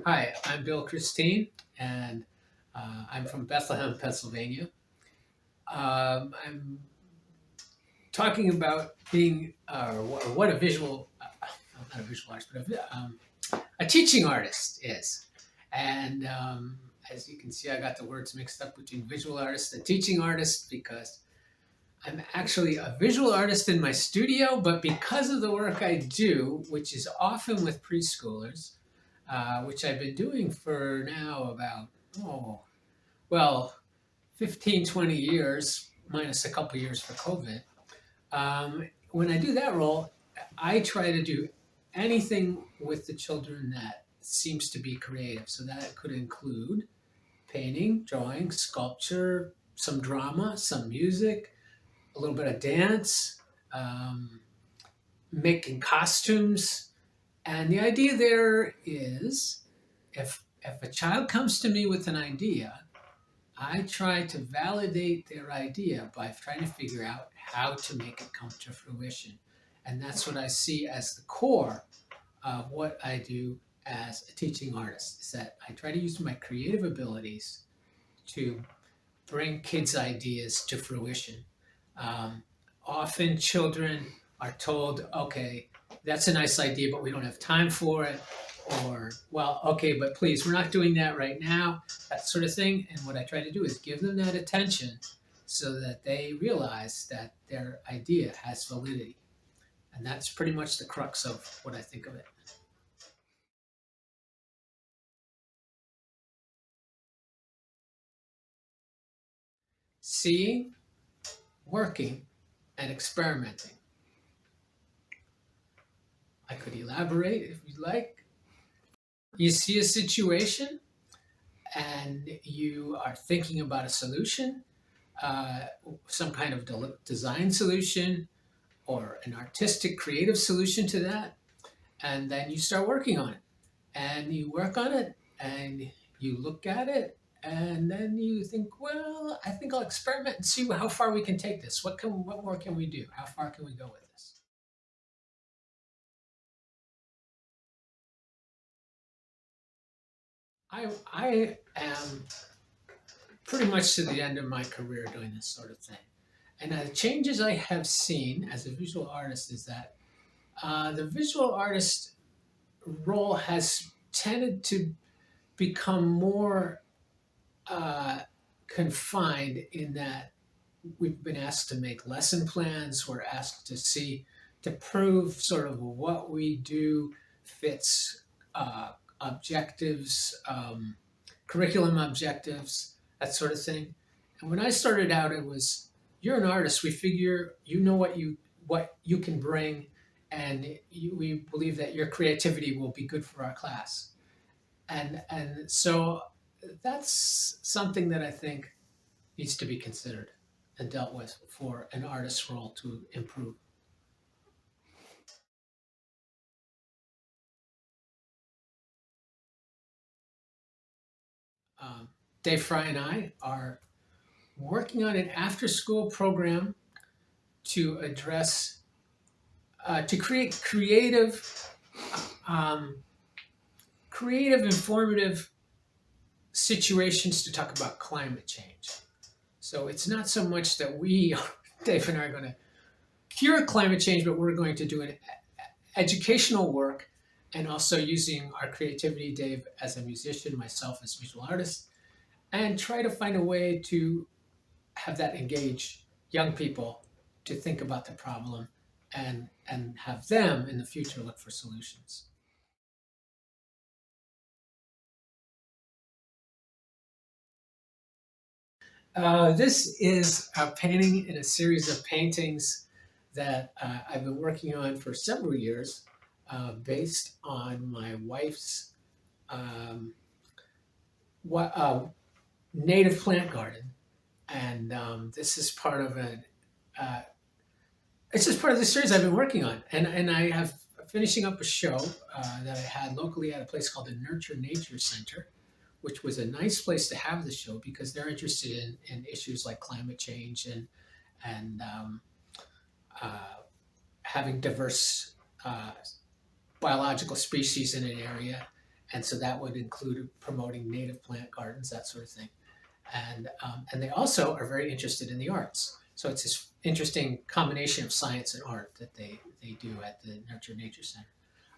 Hi, I'm Bill Christine, and I'm from Bethlehem, Pennsylvania. I'm talking about being, or what a visual, not a visual artist, but a teaching artist is. And as you can see, I got the words mixed up between visual artist and teaching artist because I'm actually a visual artist in my studio, but because of the work I do, which is often with preschoolers, which I've been doing for now about, oh, well, 15, 20 years, minus a couple years for COVID. When I do that role, I try to do anything with the children that seems to be creative. So that could include painting, drawing, sculpture, some drama, some music, a little bit of dance, um, making costumes. And the idea there is if a child comes to me with an idea, I try to validate their idea by trying to figure out how to make it come to fruition. And that's what I see as the core of what I do as a teaching artist, is that I try to use my creative abilities to bring kids' ideas to fruition. Um, Often children are told, okay, that's a nice idea, but we don't have time for it. Or, well, okay, but please, we're not doing that right now, that sort of thing. And what I try to do is give them that attention so that they realize that their idea has validity. And that's pretty much the crux of what I think of it. Seeing, working, and experimenting. I could elaborate if you'd like. You see a situation and you are thinking about a solution, uh, some kind of design solution or an artistic creative solution to that, and then you start working on it. And you work on it and you look at it and then you think, well, I think I'll experiment and see how far we can take this. What more can we do? How far can we go with this? I am pretty much to the end of my career doing this sort of thing. And the changes I have seen as a visual artist is that the visual artist role has tended to become more confined in that we've been asked to make lesson plans. We're asked to see, to prove sort of what we do fits objectives, curriculum objectives, that sort of thing. And when I started out, it was, you're an artist. We figure you know what you can bring, and we believe that your creativity will be good for our class. And so that's something that I think needs to be considered and dealt with for an artist's role to improve. Um, Dave Fry and I are working on an after-school program to address, to create um, creative, informative situations to talk about climate change. So it's not so much that we, Dave and I, are going to cure climate change, but we're going to do an educational work and also using our creativity, Dave as a musician, myself as a visual artist, and try to find a way to have that engage young people to think about the problem and have them in the future look for solutions. This is a painting in a series of paintings that I've been working on for several years, based on my wife's um, what, native plant garden. And this is part of an uh, it's just part of the series I've been working on, and I have finishing up a show that I had locally at a place called the Nurture Nature Center, which was a nice place to have the show because they're interested in issues like climate change and uh, having diverse biological species in an area, And so that would include promoting native plant gardens, that sort of thing. And they also are very interested in the arts. So it's this interesting combination of science and art that they do at the Nurture Nature Center.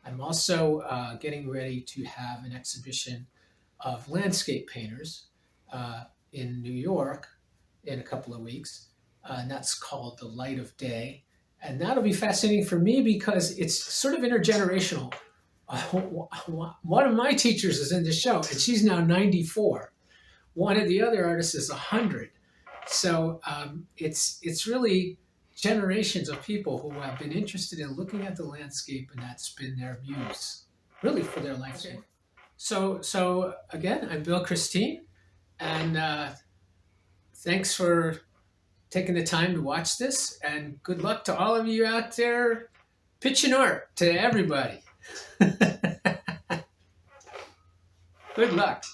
I'm also getting ready to have an exhibition of landscape painters in New York in a couple of weeks, and that's called The Light of Day. And that'll be fascinating for me because it's sort of intergenerational. One of my teachers is in the show, and she's now 94. One of the other artists is 100. So it's really generations of people who have been interested in looking at the landscape, and that's been their muse, really, for their life's work. So again, I'm Bill Christine, and thanks for taking the time to watch this, and good luck to all of you out there pitching art to everybody. Good luck.